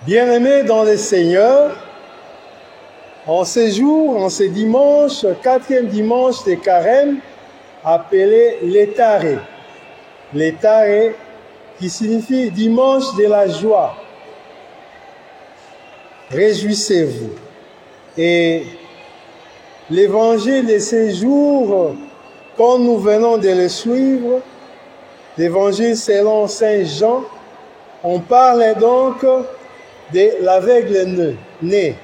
Bien-aimés dans le Seigneur, en ce jour, en ce dimanche, quatrième dimanche de Carême, appelé l'Étaré. L'Étaré qui signifie dimanche de la joie. Réjouissez-vous. Et l'évangile de ce jour, comme nous venons de le suivre, l'évangile selon Saint Jean, on parle donc de l'aveugle né.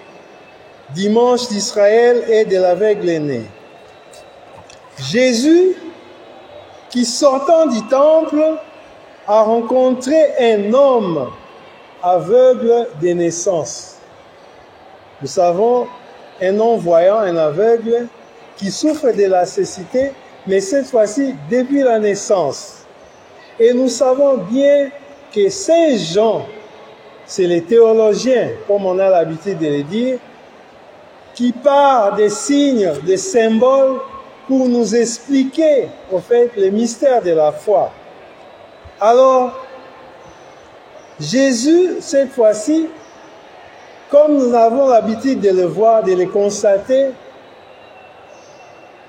Dimanche d'Israël et de l'aveugle né. Jésus, qui sortant du temple, a rencontré un homme aveugle de naissance. Nous savons, un non-voyant, un aveugle, qui souffre de la cécité, mais cette fois-ci depuis la naissance. Et nous savons bien que Saint Jean, c'est les théologiens, comme on a l'habitude de le dire, qui part des signes, des symboles pour nous expliquer, au fait, les mystères de la foi. Alors, Jésus, cette fois-ci, comme nous avons l'habitude de le voir, de le constater,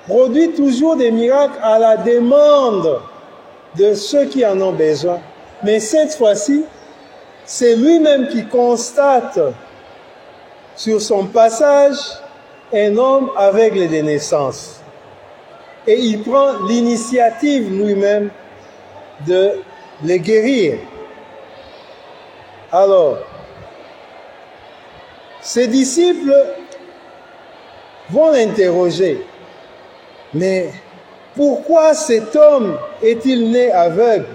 produit toujours des miracles à la demande de ceux qui en ont besoin. Mais cette fois-ci, c'est lui-même qui constate sur son passage un homme aveugle de naissance. Et il prend l'initiative lui-même de le guérir. Alors, ses disciples vont l'interroger. Mais pourquoi cet homme est-il né aveugle?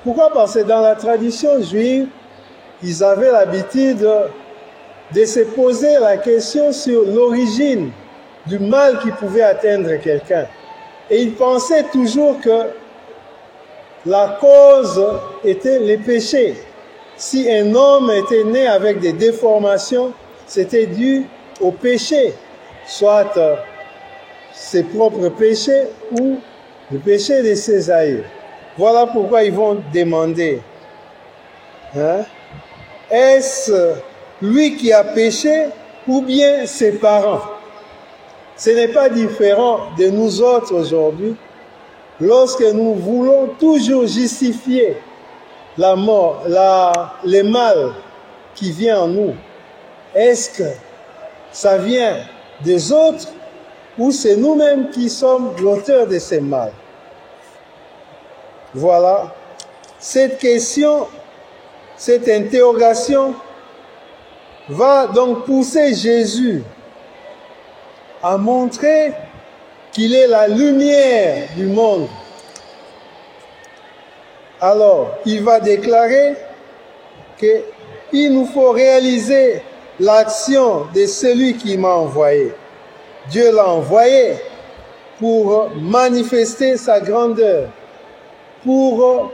Pourquoi? Parce que dans la tradition juive, ils avaient l'habitude de se poser la question sur l'origine du mal qui pouvait atteindre quelqu'un. Et ils pensaient toujours que la cause était les péchés. Si un homme était né avec des déformations, c'était dû au péché, soit ses propres péchés ou le péché de ses aïeux. Voilà pourquoi ils vont demander, est-ce lui qui a péché ou bien ses parents? Ce n'est pas différent de nous autres aujourd'hui, lorsque nous voulons toujours justifier la mort, le mal qui vient en nous. Est-ce que ça vient des autres ou c'est nous-mêmes qui sommes l'auteur de ces mal? Voilà. Cette question, cette interrogation va donc pousser Jésus à montrer qu'il est la lumière du monde. Alors, il va déclarer qu'il nous faut réaliser l'action de celui qui m'a envoyé. Dieu l'a envoyé pour manifester sa grandeur, pour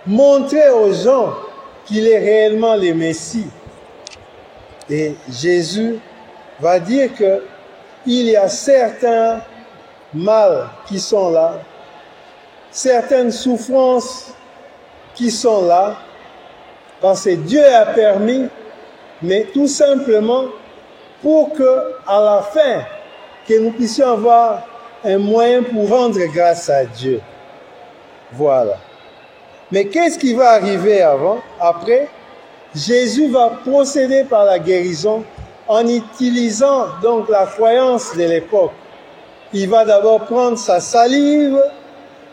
montrer aux gens qu'il est réellement le Messie. Et Jésus va dire qu'il y a certains mal qui sont là, certaines souffrances qui sont là, parce que Dieu a permis, mais tout simplement pour que, à la fin, que nous puissions avoir un moyen pour rendre grâce à Dieu. Voilà. Mais qu'est-ce qui va arriver après? Jésus va procéder par la guérison en utilisant donc la croyance de l'époque. Il va d'abord prendre sa salive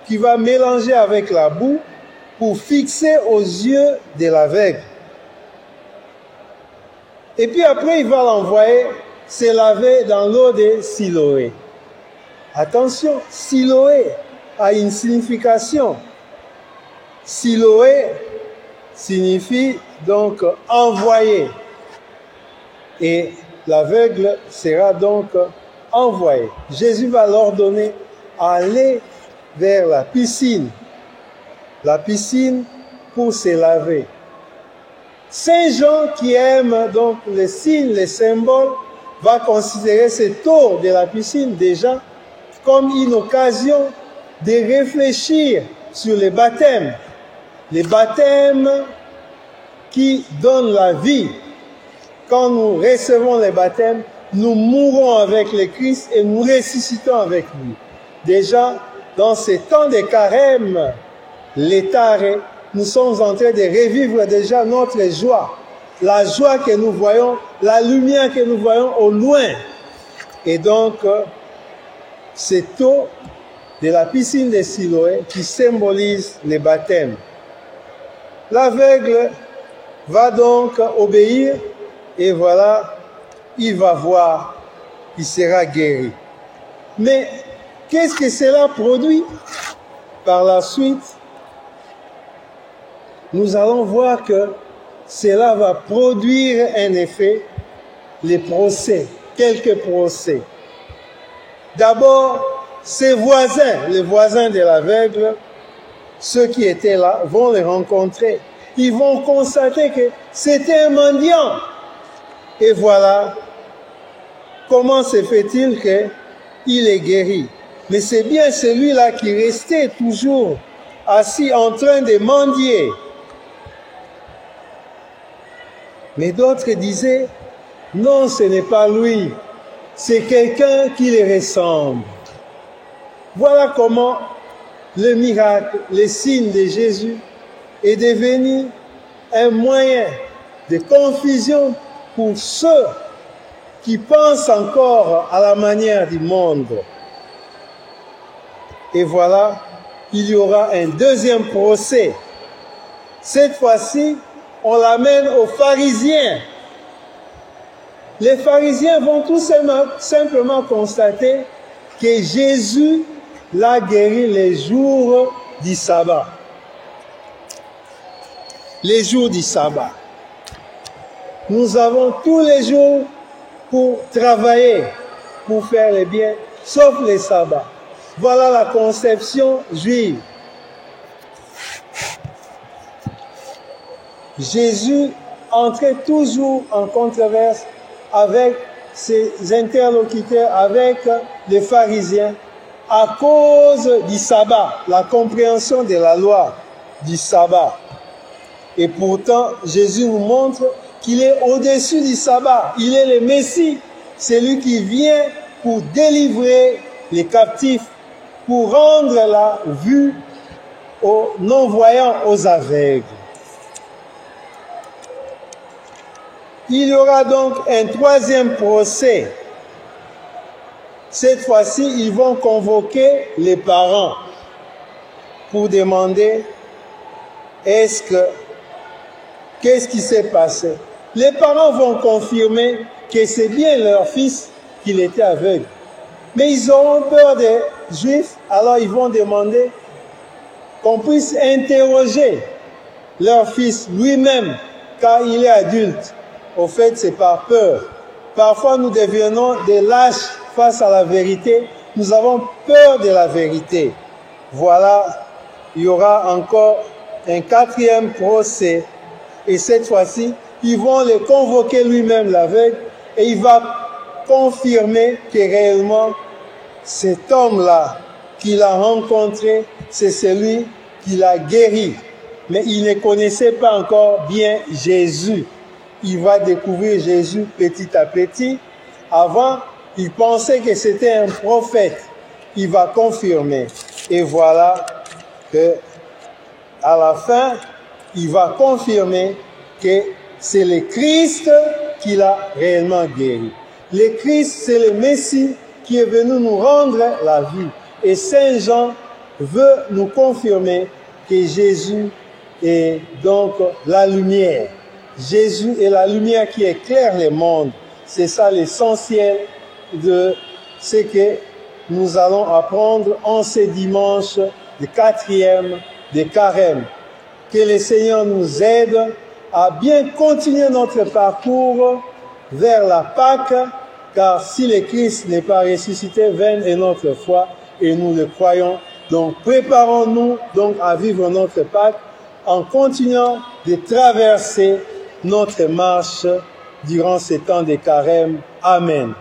qu'il va mélanger avec la boue pour fixer aux yeux de l'aveugle. Et puis après, il va l'envoyer se laver dans l'eau de Siloé. Attention, Siloé a une signification. Siloé signifie donc envoyé. Et l'aveugle sera donc envoyé. Jésus va l'ordonner d'aller vers la piscine pour se laver. Saint Jean, qui aime donc les signes, les symboles, va considérer cette eau de la piscine déjà comme une occasion de réfléchir sur les baptêmes qui donnent la vie quand nous recevons les baptêmes, nous mourons avec le Christ et nous ressuscitons avec lui. Déjà, dans ces temps de carême, l'état, nous sommes en train de revivre déjà notre joie. La joie que nous voyons, la lumière que nous voyons au loin. Et donc, cette eau de la piscine de Siloé qui symbolise les baptêmes. L'aveugle va donc obéir et voilà, il va voir, il sera guéri. Mais qu'est-ce que cela produit? Par la suite, nous allons voir que cela va produire un effet, les procès, quelques procès. D'abord, ses voisins, les voisins de l'aveugle, ceux qui étaient là, vont les rencontrer. Ils vont constater que c'était un mendiant. Et voilà, comment se fait-il qu'il est guéri? Mais c'est bien celui-là qui restait toujours assis en train de mendier. Mais d'autres disaient, non, ce n'est pas lui, c'est quelqu'un qui le ressemble. Voilà comment le miracle, le signe de Jésus est devenu un moyen de confusion pour ceux qui pensent encore à la manière du monde. Et voilà, il y aura un deuxième procès. Cette fois-ci, on l'amène aux pharisiens. Les pharisiens vont tout simplement constater que Jésus l'a guéri les jours du sabbat. Les jours du sabbat. Nous avons tous les jours pour travailler, pour faire le bien, sauf les sabbats. Voilà la conception juive. Jésus entrait toujours en controverse avec ses interlocuteurs, avec les pharisiens, à cause du sabbat, la compréhension de la loi du sabbat. Et pourtant, Jésus nous montre qu'il est au-dessus du sabbat. Il est le Messie, celui qui vient pour délivrer les captifs, pour rendre la vue aux non-voyants, aux aveugles. Il y aura donc un troisième procès. Cette fois-ci, ils vont convoquer les parents pour demander qu'est-ce qui s'est passé. Les parents vont confirmer que c'est bien leur fils qu'il était aveugle. Mais ils auront peur des Juifs, alors ils vont demander qu'on puisse interroger leur fils lui-même, car il est adulte. Au fait, c'est par peur. Parfois, nous devenons des lâches face à la vérité. Nous avons peur de la vérité. Voilà, il y aura encore un quatrième procès. Et cette fois-ci, ils vont le convoquer lui-même l'aveugle et il va confirmer que réellement, cet homme-là qu'il a rencontré, c'est celui qui l'a guéri. Mais il ne connaissait pas encore bien Jésus. Il va découvrir Jésus petit à petit. Avant, il pensait que c'était un prophète. Il va confirmer. Et voilà que, à la fin, il va confirmer que c'est le Christ qui l'a réellement guéri. Le Christ, c'est le Messie qui est venu nous rendre la vie. Et Saint Jean veut nous confirmer que Jésus est donc la lumière. Jésus est la lumière qui éclaire le monde. C'est ça l'essentiel de ce que nous allons apprendre en ce dimanche du 4e de Carême. Que le Seigneur nous aide à bien continuer notre parcours vers la Pâque, car si le Christ n'est pas ressuscité, vaine est notre foi et nous le croyons. Donc préparons-nous donc à vivre notre Pâque en continuant de traverser notre marche durant ces temps de carême. Amen.